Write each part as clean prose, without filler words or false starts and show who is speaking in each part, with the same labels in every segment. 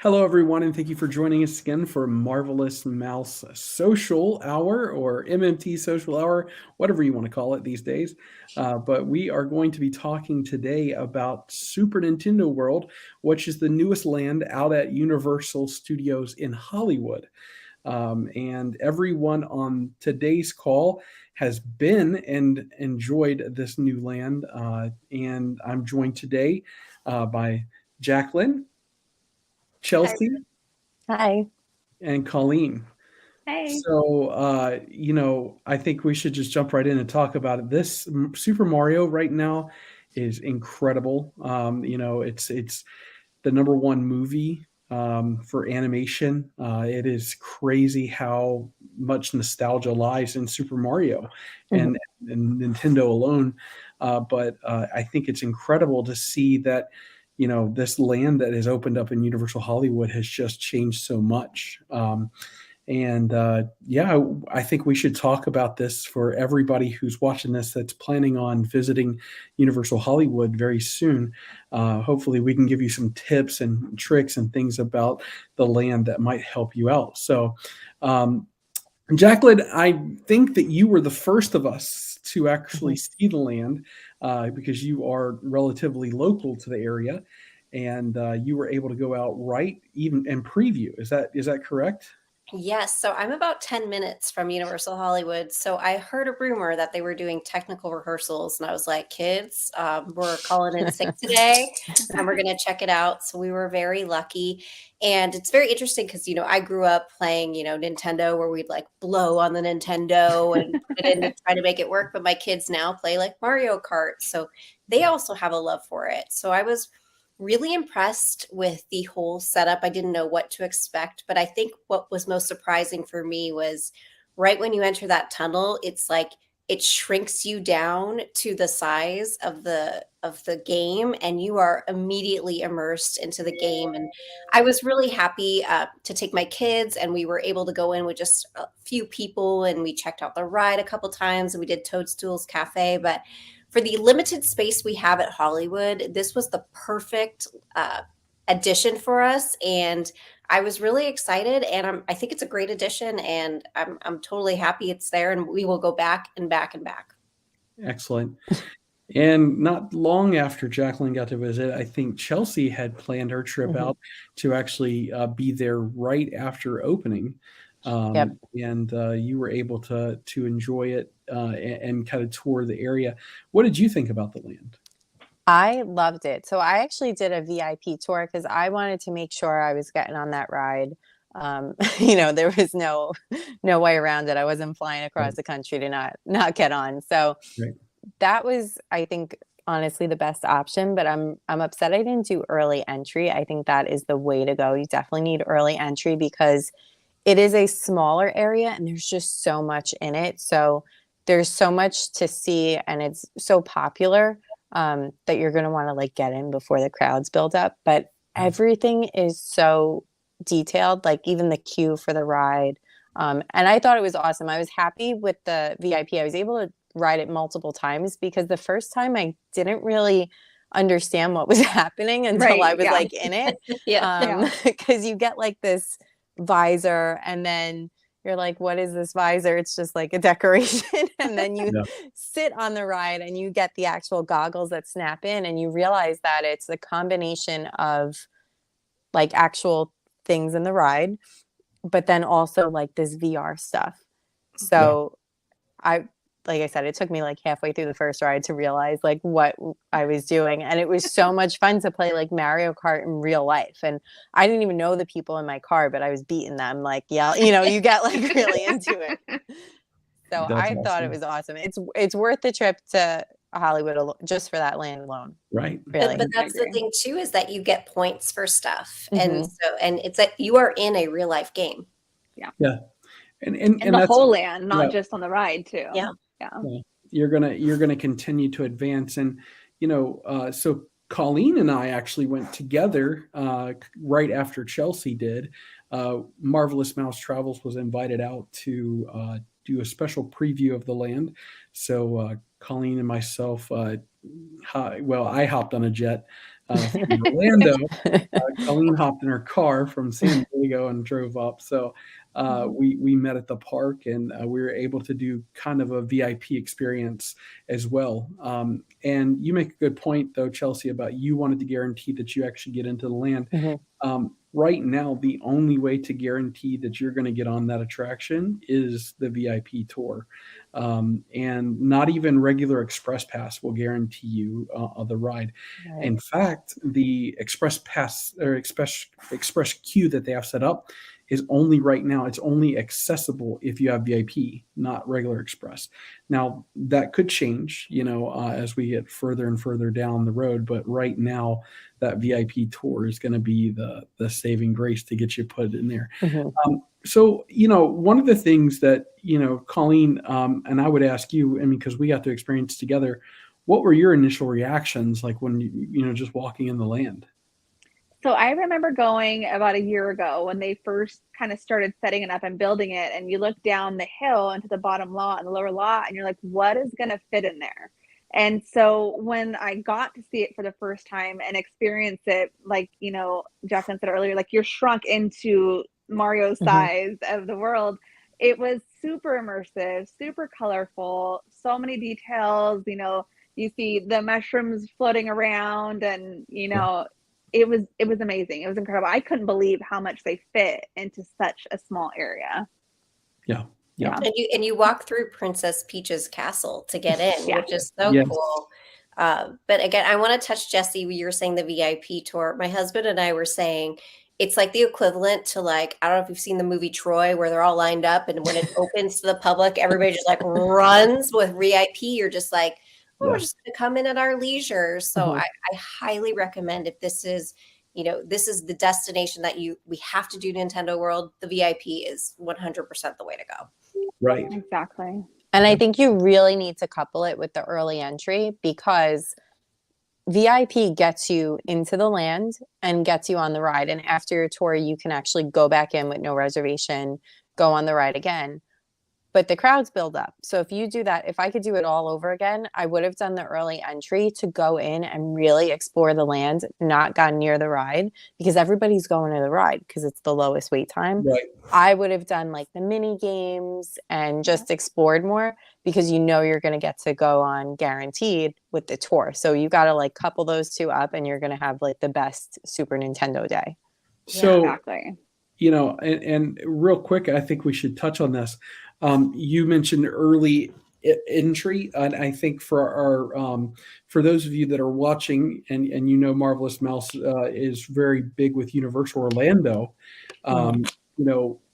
Speaker 1: Hello, everyone, and thank you for joining us again for Marvelous Mouse Social Hour or MMT Social Hour, whatever you want to call it these days. But we are going to be talking today about Super Nintendo World, which is the newest land out at Universal Studios in Hollywood. And everyone on today's call has been and enjoyed this new land. And I'm joined today by Jacqueline,
Speaker 2: Hi.
Speaker 1: Chelsea,
Speaker 2: Hi.
Speaker 1: and Colleen.
Speaker 2: Hey.
Speaker 1: So, I think we should just jump right in and talk about it. This Super Mario right now is incredible. It's the number one movie for animation. It is crazy how much nostalgia lies in Super Mario
Speaker 2: Mhm.
Speaker 1: and Nintendo alone. But I think it's incredible to see that this land that has opened up in Universal Hollywood has just changed so much. And I think we should talk about this for everybody who's watching this that's planning on visiting Universal Hollywood very soon. Hopefully, we can give you some tips and tricks and things about the land that might help you out. So, um, Jacqueline, I think that you were the first of us to actually
Speaker 2: Mhm.
Speaker 1: see the land because you are relatively local to the area, and you were able to go out right even and preview. Is that correct?
Speaker 3: Yes, so I'm about 10 minutes from Universal Hollywood. So I heard a rumor that they were doing technical rehearsals, and I was like, kids, we're calling in sick today and we're going to check it out. So we were very lucky. And it's very interesting because, I grew up playing, Nintendo where we'd like blow on the Nintendo and put it in to try to make it work. But my kids now play like Mario Kart. So they also have a love for it. So I was really impressed with the whole setup. I didn't know what to expect, but I think what was most surprising for me was right when you enter that tunnel, it's like it shrinks you down to the size of the game and you are immediately immersed into the game. And I was really happy to take my kids, and we were able to go in with just a few people, and we checked out the ride a couple times, and we did Toadstool's Cafe. But for the limited space we have at Hollywood, this was the perfect addition for us. And I was really excited, and I think it's a great addition, and I'm totally happy it's there, and we will go back and back and back.
Speaker 1: Excellent. And not long after Jacqueline got to visit, I think Chelsea had planned her trip
Speaker 2: Mhm.
Speaker 1: out to actually be there right after opening,
Speaker 2: Yep.
Speaker 1: and you were able to enjoy it and kind of tour the area. What did you think about the land?
Speaker 2: I loved it. So I actually did a VIP tour because I wanted to make sure I was getting on that ride. There was no way around it. I wasn't flying
Speaker 1: Right,
Speaker 2: across the country to not get on. So
Speaker 1: right.
Speaker 2: that was, I think, honestly the best option. But I'm upset I didn't do early entry. I think that is the way to go. You definitely need early entry because it is a smaller area and there's just so much in it. So there's so much to see and it's so popular that you're going to want to like get in before the crowds build up. But everything is so detailed, like even the queue for the ride. And I thought it was awesome. I was happy with the VIP. I was able to ride it multiple times because the first time I didn't really understand what was happening until I
Speaker 4: Right,
Speaker 2: was
Speaker 4: yeah.
Speaker 2: like in it.
Speaker 3: Yeah.
Speaker 4: Yeah.
Speaker 2: Because you get like this visor and then you're like, what is this visor? It's just like a decoration. And then you
Speaker 1: Yeah.
Speaker 2: sit on the ride and you get the actual goggles that snap in and you realize that it's a combination of like actual things in the ride, but then also like this VR stuff.
Speaker 1: Yeah.
Speaker 2: So I like I said, it took me like halfway through the first ride to realize like what I was doing. And it was so much fun to play like Mario Kart in real life. And I didn't even know the people in my car, but I was beating them like, yeah, you get like really into it. So
Speaker 1: That's
Speaker 2: I thought it
Speaker 1: awesome.
Speaker 2: was awesome. It's worth the trip to Hollywood just for that land alone,
Speaker 1: Right.
Speaker 3: But
Speaker 2: really.
Speaker 3: but
Speaker 4: I
Speaker 3: that's the
Speaker 4: agree.
Speaker 3: thing too, is that you get points for stuff. And
Speaker 2: Hmm.
Speaker 3: so it's that you are in a real life game.
Speaker 4: Yeah.
Speaker 1: Yeah. And
Speaker 4: And the
Speaker 1: that's
Speaker 4: whole land,
Speaker 1: yeah.
Speaker 4: not just on the ride too.
Speaker 3: Yeah.
Speaker 4: Yeah.
Speaker 1: Yeah. You're gonna continue to advance, and so Colleen and I actually went together right after Chelsea did. Marvelous Mouse Travels was invited out to do a special preview of the land. So Colleen and myself, I hopped on a jet from Orlando. Colleen hopped in her car from San Diego and drove up. So we met at the park, and we were able to do kind of a VIP experience as well. And you make a good point, though, Chelsea, about you wanted to guarantee that you actually get into the land.
Speaker 2: Mhm.
Speaker 1: Right now, the only way to guarantee that you're going to get on that attraction is the VIP tour. And not even regular express pass will guarantee you the ride.
Speaker 2: Right.
Speaker 1: In fact, the express pass or express queue that they have set up is only right now, it's only accessible if you have VIP, not regular express. Now that could change, as we get further and further down the road. But right now, that VIP tour is going to be the saving grace to get you put in there.
Speaker 2: Mhm.
Speaker 1: So, one of the things that, Colleen, and I would ask you, I mean, because we got to experience together, what were your initial reactions like when just walking in the land?
Speaker 4: So I remember going about a year ago when they first kind of started setting it up and building it, and you look down the hill into the bottom lot and the lower lot, and you're like, what is going to fit in there? And so when I got to see it for the first time and experience it, like, Jacqueline said earlier, like you're shrunk into Mario's
Speaker 2: Mhm.
Speaker 4: size of the world. It was super immersive, super colorful, so many details, you see the mushrooms floating around, and
Speaker 1: Yeah,
Speaker 4: it was amazing. It was incredible. I couldn't believe how much they fit into such a small area.
Speaker 1: yeah, yeah,
Speaker 4: Yeah.
Speaker 3: And you walk through Princess Peach's castle to get in,
Speaker 4: Yeah.
Speaker 3: which is so
Speaker 1: yes,
Speaker 3: cool. But again, I want to touch Jesse. You were saying the VIP tour. My husband and I were saying it's like the equivalent to, like, I don't know if you've seen the movie Troy, where they're all lined up, and when it opens to the public, everybody just like runs. With VIP, you're just like, oh, we're
Speaker 1: yeah,
Speaker 3: just going to come in at our leisure. So
Speaker 2: Mhm.
Speaker 3: I highly recommend, if this is the destination that we have to do Nintendo World, the VIP is 100% the way to go.
Speaker 1: right.
Speaker 4: Exactly.
Speaker 2: And I
Speaker 1: Yeah,
Speaker 2: think you really need to couple it with the early entry, because VIP gets you into the land and gets you on the ride. And after your tour, you can actually go back in with no reservation, go on the ride again. But the crowds build up. So if you do that, if I could do it all over again, I would have done the early entry to go in and really explore the land, not gone near the ride, because everybody's going to the ride because it's the lowest wait time.
Speaker 1: right.
Speaker 2: I would have done like the mini games and
Speaker 4: Yeah.
Speaker 2: just explored more, because you're going to get to go on guaranteed with the tour. So you got to like couple those two up, and you're going to have like the best Super Nintendo day.
Speaker 3: Yeah.
Speaker 1: So,
Speaker 4: Exactly.
Speaker 1: and real quick, I think we should touch on this. You mentioned early entry, and I think for those of you that are watching, and Marvelous Mouse is very big with Universal Orlando. Um,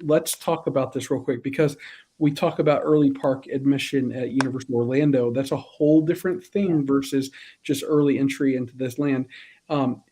Speaker 1: let's talk about this real quick, because we talk about early park admission at Universal Orlando. That's a whole different
Speaker 4: Yeah.
Speaker 1: thing versus just early entry into this land.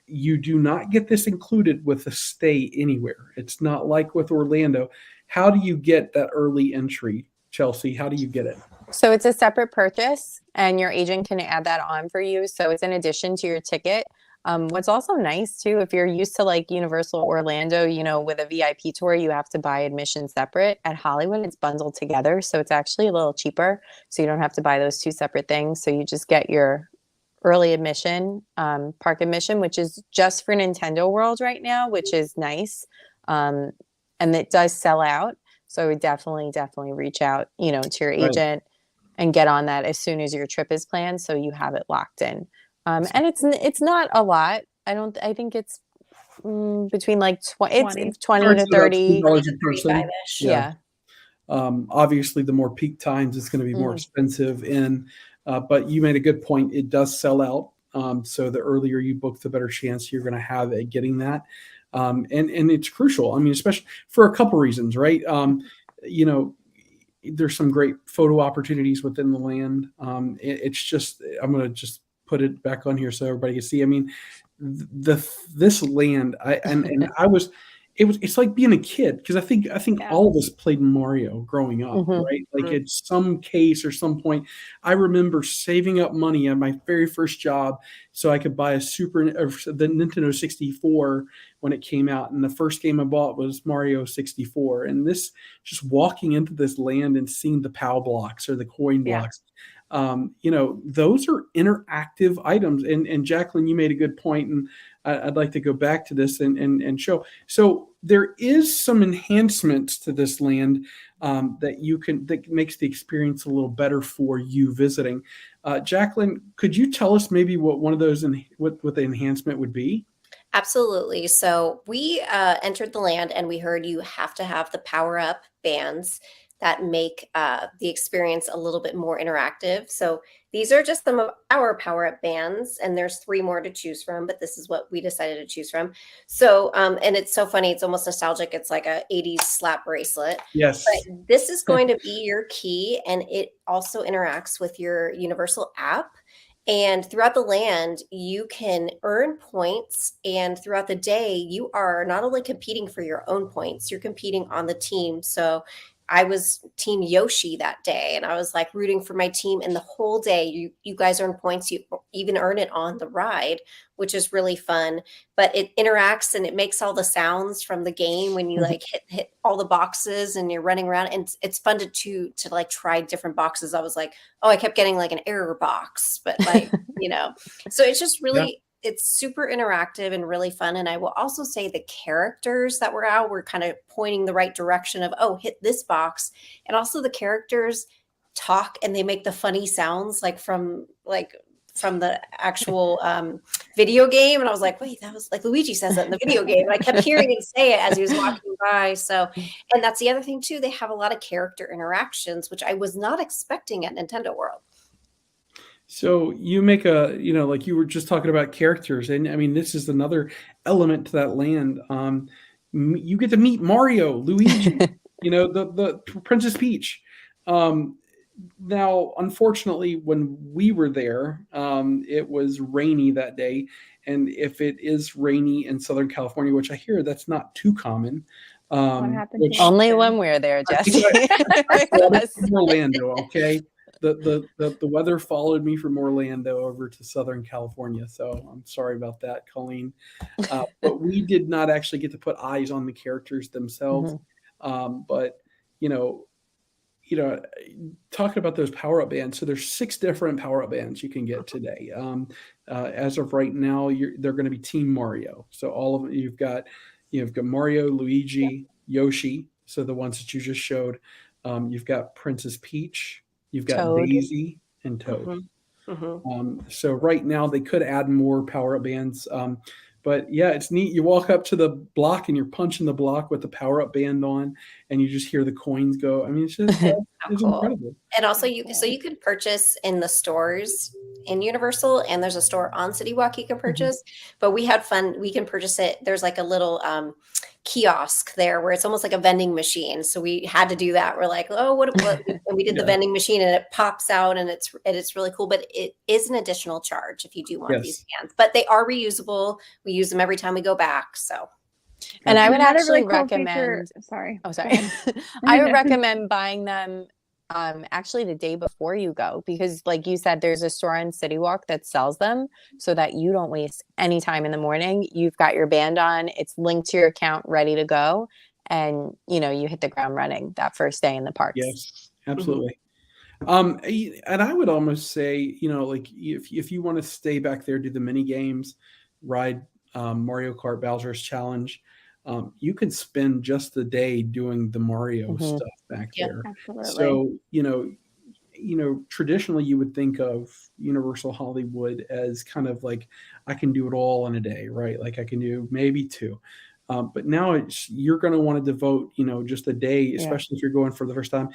Speaker 1: You do not get this included with a stay anywhere. It's not like with Orlando. How do you get that early entry, Chelsea? How do you get it?
Speaker 2: So it's a separate purchase, and your agent can add that on for you. So it's in addition to your ticket. What's also nice too, if you're used to like Universal Orlando, with a VIP tour, you have to buy admission separate. At Hollywood, it's bundled together. So it's actually a little cheaper. So you don't have to buy those two separate things. So you just get your early admission, park admission, which is just for Nintendo World right now, which is nice. Um, and it does sell out. So I would definitely reach out, to your
Speaker 1: Right.
Speaker 2: agent and get on that as soon as your trip is planned, so you have it locked in. And it's not a lot. I think it's between like
Speaker 4: 20.
Speaker 2: it's 20
Speaker 1: Starts
Speaker 2: to
Speaker 1: at about
Speaker 2: 30.
Speaker 1: $20 a
Speaker 3: 35
Speaker 1: person.
Speaker 3: ish.
Speaker 1: Yeah.
Speaker 2: Yeah.
Speaker 1: Obviously, the more peak times, it's going to be more
Speaker 2: Mhm.
Speaker 1: expensive. But you made a good point. It does sell out. So the earlier you book, the better chance you're going to have at getting that. And it's crucial. I mean, especially for a couple reasons, right? You know, there's some great photo opportunities within the land. It's just, I'm going to just put it back on here so everybody can see. I mean, this land, it's like being a kid, because I think
Speaker 4: Yeah.
Speaker 1: all of us played Mario growing up,
Speaker 2: Mhm.
Speaker 1: right? Like at some case or some point, I remember saving up money on my very first job so I could buy the Nintendo 64 when it came out, and the first game I bought was Mario 64. And this, just walking into this land and seeing the POW blocks or the coin
Speaker 4: Yeah.
Speaker 1: blocks, those are interactive items. And Jacqueline, you made a good point, and I'd like to go back to this and show. So there is some enhancements to this land that makes the experience a little better for you visiting. Jacqueline, could you tell us maybe what one of those what the enhancement would be?
Speaker 3: Absolutely. So we entered the land and we heard you have to have the power up bands that make the experience a little bit more interactive. So these are just some of our power up bands, and there's 3 more to choose from, but this is what we decided to choose from. So, and it's so funny, it's almost nostalgic. It's like a 80s slap bracelet.
Speaker 1: Yes.
Speaker 3: But this is going to be your key, and it also interacts with your Universal app. And throughout the land, you can earn points. And throughout the day, you are not only competing for your own points, you're competing on the team. So I was team Yoshi that day, and I was like rooting for my team. And the whole day, you guys earn points. You even earn it on the ride, which is really fun. But it interacts and it makes all the sounds from the game when you like hit all the boxes and you're running around. And it's fun to like try different boxes. I was like, oh, I kept getting like an error box, but like so it's just really. It's super interactive and really fun. And I will also say the characters that were out were kind of pointing the right direction of, oh, hit this box. And also the characters talk and they make the funny sounds from the actual video game. And I was like, wait, that was like Luigi says that in the video game. And I kept hearing him say it as he was walking by. So, and that's the other thing too. They have a lot of character interactions, which I was not expecting at Nintendo World.
Speaker 1: So you make like you were just talking about characters, and I mean, this is another element to that land. You get to meet Mario, Luigi, the Princess Peach. Now, unfortunately, when we were there, it was rainy that day, and if it is rainy in Southern California, which I hear that's not too common,
Speaker 4: What happened
Speaker 1: which
Speaker 4: to
Speaker 2: Only
Speaker 4: you?
Speaker 2: when we're there,
Speaker 1: I
Speaker 2: Jesse.
Speaker 1: followed from Orlando, okay? The weather followed me from Orlando over to Southern California, so I'm sorry about that, Colleen. But we did not actually get to put eyes on the characters themselves. But you know, talking about those power up bands. So there's 6 different power up bands you can get today. As of right now, they're going to be Team Mario. So all of them, you've got Mario, Luigi, Yoshi. So the ones that you just showed. You've got Princess Peach. You've got
Speaker 2: Toad.
Speaker 1: Daisy and Toad. So right now they could add more power up bands. But yeah, it's neat. You walk up to the block and you're punching the block with the power up band on, and you just hear the coins go. I mean, it's just it's
Speaker 3: cool.
Speaker 1: incredible.
Speaker 3: And also, you can purchase in the stores in Universal, and there's a store on City Walk you can purchase. But we had fun. We can purchase it. There's like a little kiosk there where it's almost like a vending machine. So we had to do that. We're like, oh, what? And we did the vending machine, and it pops out, and it's really cool. But it is an additional charge if you do want these bands. But they are reusable. We use them every time we go back. So.
Speaker 2: And I would
Speaker 4: Another
Speaker 2: actually
Speaker 4: really cool
Speaker 2: recommend.
Speaker 4: feature- sorry.
Speaker 2: Oh, sorry. I would recommend buying them actually the day before you go, because like you said, there's a store on City Walk that sells them so that you don't waste any time in the morning. You've got your band on, it's linked to your account, ready to go. And, you hit the ground running that first day in the parks.
Speaker 1: Yes, absolutely. And I would almost say, like if you want to stay back there, do the mini games, ride Mario Kart Bowser's Challenge, you could spend just the day doing the Mario stuff back there.
Speaker 4: Absolutely.
Speaker 1: So, traditionally you would think of Universal Hollywood as kind of like, I can do it all in a day, right? Like I can do maybe 2. But now you're going to want to devote, just a day, especially if you're going for the first time,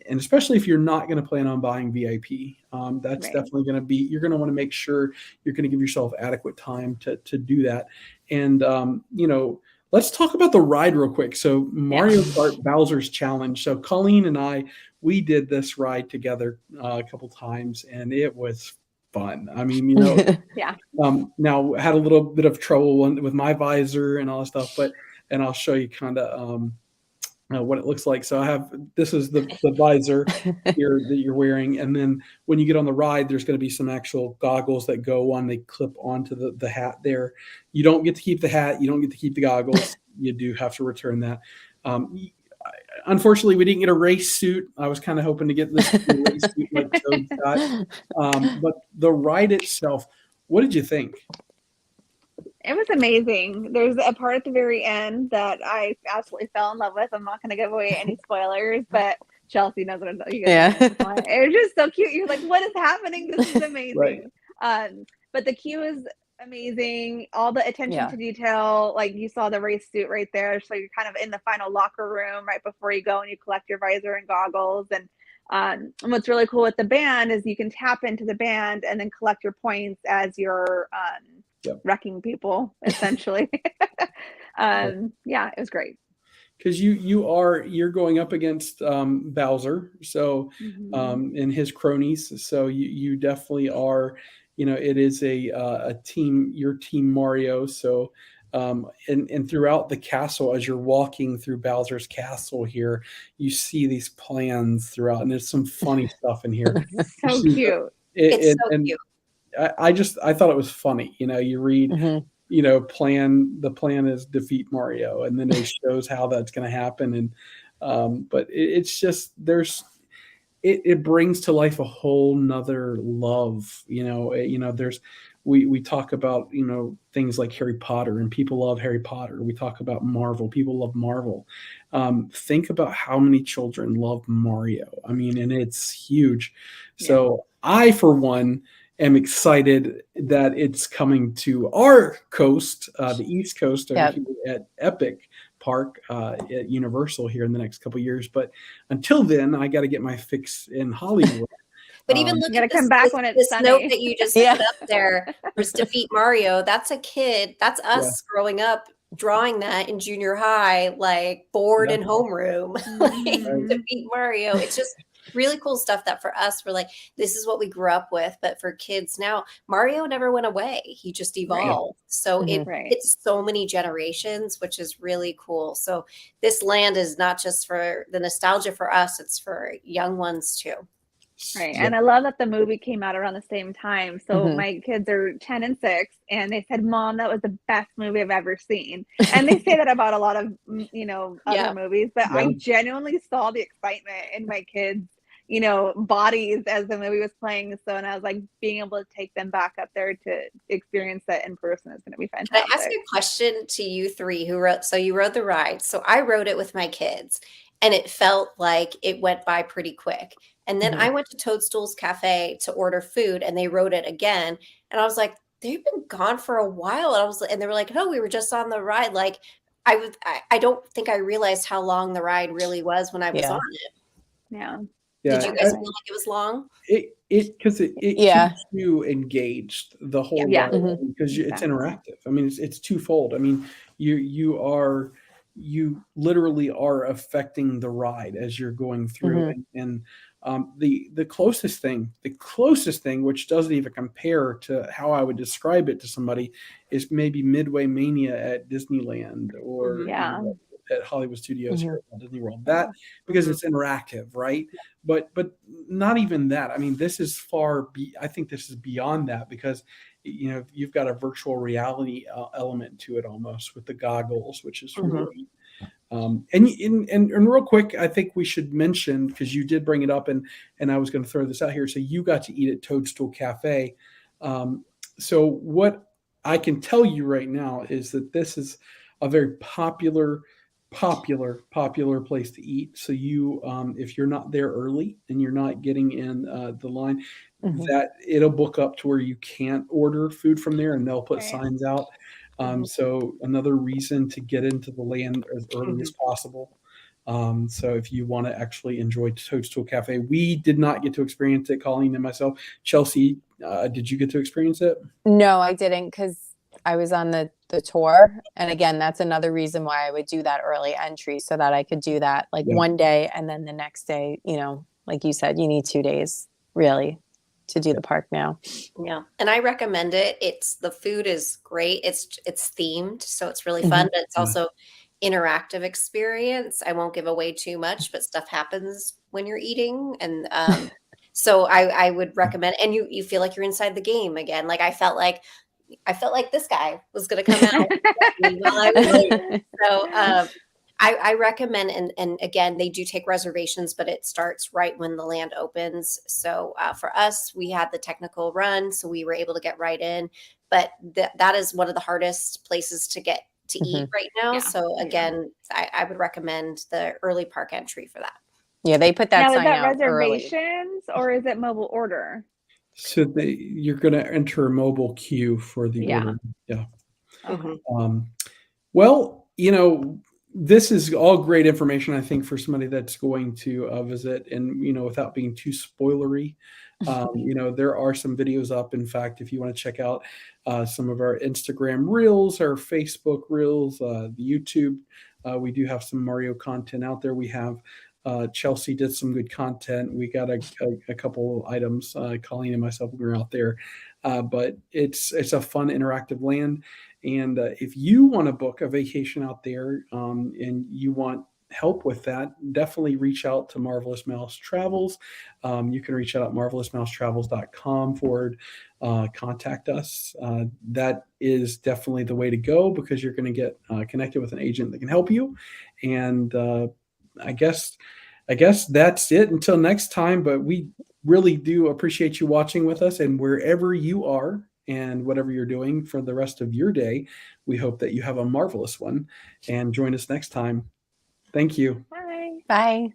Speaker 1: and especially if you're not going to plan on buying VIP. That's definitely going to be. You're going to want to make sure you're going to give yourself adequate time to do that. And let's talk about the ride real quick. So Mario Kart Bowser's Challenge. So Colleen and I, we did this ride together a couple times, and it was fun. I mean, now had a little bit of trouble with my visor and all that stuff, and I'll show you kind of what it looks like. So this is the visor here that you're wearing, and then when you get on the ride, there's going to be some actual goggles that go on. They clip onto the hat there. You don't get to keep the hat. You don't get to keep the goggles. You do have to return that. unfortunately, we didn't get a race suit. I was kind of hoping to get this race suit like Toad got. But the ride itself, what did you think?
Speaker 4: It was amazing. There's a part at the very end that I absolutely fell in love with. I'm not going to give away any spoilers, but Chelsea knows what I'm talking about. It was just so cute. You're like, what is happening? This is amazing.
Speaker 1: Right.
Speaker 4: But the queue is amazing. All the attention
Speaker 2: Yeah.
Speaker 4: to detail, like you saw the race suit right there. So you're kind of in the final locker room right before you go and you collect your visor and goggles. And what's really cool with the band is you can tap into the band and then collect your points as you're wrecking people, essentially. Yeah, it was great.
Speaker 1: Because you're going up against Bowser, so and his cronies. So you definitely are. It is a team. Your team Mario. So and throughout the castle, as you're walking through Bowser's castle here, you see these plans throughout, and there's some funny stuff in here.
Speaker 4: So cute.
Speaker 3: It's so cute.
Speaker 1: I thought it was funny. You read, the plan is defeat Mario, and then it shows how that's going to happen. And but it's just it brings to life a whole nother love. There's we talk about things like Harry Potter, and people love Harry Potter. We talk about Marvel, people love Marvel. Think about how many children love Mario. I mean, and it's huge. So I, for one, am excited that it's coming to our coast, the East Coast, over here at Epic Park at Universal here in the next couple of years. But until then, I got to get my fix in Hollywood.
Speaker 3: But even look at
Speaker 4: come back when it's sunny.
Speaker 3: Note that you just put up there for defeat Mario. That's a kid. That's us growing up drawing that in junior high, like board and homeroom, like defeat Mario. It's just really cool stuff that for us, we're like, this is what we grew up with. But for kids now, Mario never went away. He just evolved. So it's so many generations, which is really cool. So this land is not just for the nostalgia for us, it's for young ones too.
Speaker 4: Right. And I love that the movie came out around the same time. So my kids are 10 and 6, and they said, Mom, that was the best movie I've ever seen. And they say that about a lot of, other movies, but I genuinely saw the excitement in my kids, bodies as the movie was playing. So, and I was like, being able to take them back up there to experience that in person is going to be fantastic.
Speaker 3: Can I ask a question to you three so you rode the ride. So I rode it with my kids, and it felt like it went by pretty quick. And then I went to Toadstool's Cafe to order food, and they wrote it again. And I was like, they've been gone for a while. And they were like, no, we were just on the ride. Like I don't think I realized how long the ride really was when I was on it.
Speaker 4: Yeah.
Speaker 3: Did you guys feel like it was long?
Speaker 1: Because it keeps you engaged the whole ride because it's interactive. I mean, it's twofold. I mean, you literally are affecting the ride as you're going through, and the closest thing, which doesn't even compare to how I would describe it to somebody, is maybe Midway Mania at Disneyland or at Hollywood Studios here at Disney World. That because it's interactive, right? But not even that. I mean, this is I think this is beyond that, because you've got a virtual reality element to it almost with the goggles, which is really. And real quick, I think we should mention, because you did bring it up, and I was going to throw this out here. So you got to eat at Toadstool Cafe. So what I can tell you right now is that this is a very popular place to eat. So you, if you're not there early and you're not getting in the line, that it'll book up to where you can't order food from there, and they'll put signs out. So another reason to get into the land as early as possible. So if you want to actually enjoy Toadstool Cafe, we did not get to experience it, Colleen and myself. Chelsea, did you get to experience it?
Speaker 2: No, I didn't, because I was on the tour. And again, that's another reason why I would do that early entry, so that I could do that one day, and then the next day, like you said, you need 2 days really to do the park now.
Speaker 3: Yeah. And I recommend it. The food is great. It's themed, so it's really fun, but it's also interactive experience. I won't give away too much, but stuff happens when you're eating. And so I would recommend, and you feel like you're inside the game again. Like I felt like this guy was going to come out while I was late. So I recommend, and again, they do take reservations, but it starts right when the land opens. So for us, we had the technical run, so we were able to get right in. But that is one of the hardest places to get to eat right now.
Speaker 4: Yeah.
Speaker 3: So again, I would recommend the early park entry for that.
Speaker 2: Yeah, they put that
Speaker 4: Now, is
Speaker 2: sign
Speaker 4: that
Speaker 2: out early.
Speaker 4: reservations or is it mobile order?
Speaker 1: So you're going to enter a mobile queue for the
Speaker 4: Yeah.
Speaker 1: order. Yeah.
Speaker 4: Okay.
Speaker 1: Well, this is all great information, I think, for somebody that's going to visit. And, without being too spoilery, there are some videos up. In fact, if you want to check out some of our Instagram reels, our Facebook reels, the YouTube, we do have some Mario content out there. We have Chelsea did some good content. We got a couple items. Colleen and myself were out there, but it's a fun interactive land. And if you want to book a vacation out there and you want help with that, definitely reach out to Marvelous Mouse Travels. You can reach out at marvelousmousetravels.com forward. Contact us. That is definitely the way to go because you're going to get connected with an agent that can help you. And I guess that's it until next time. But we really do appreciate you watching with us, and wherever you are and whatever you're doing for the rest of your day, we hope that you have a marvelous one and join us next time. Thank you.
Speaker 4: Bye.
Speaker 2: Bye.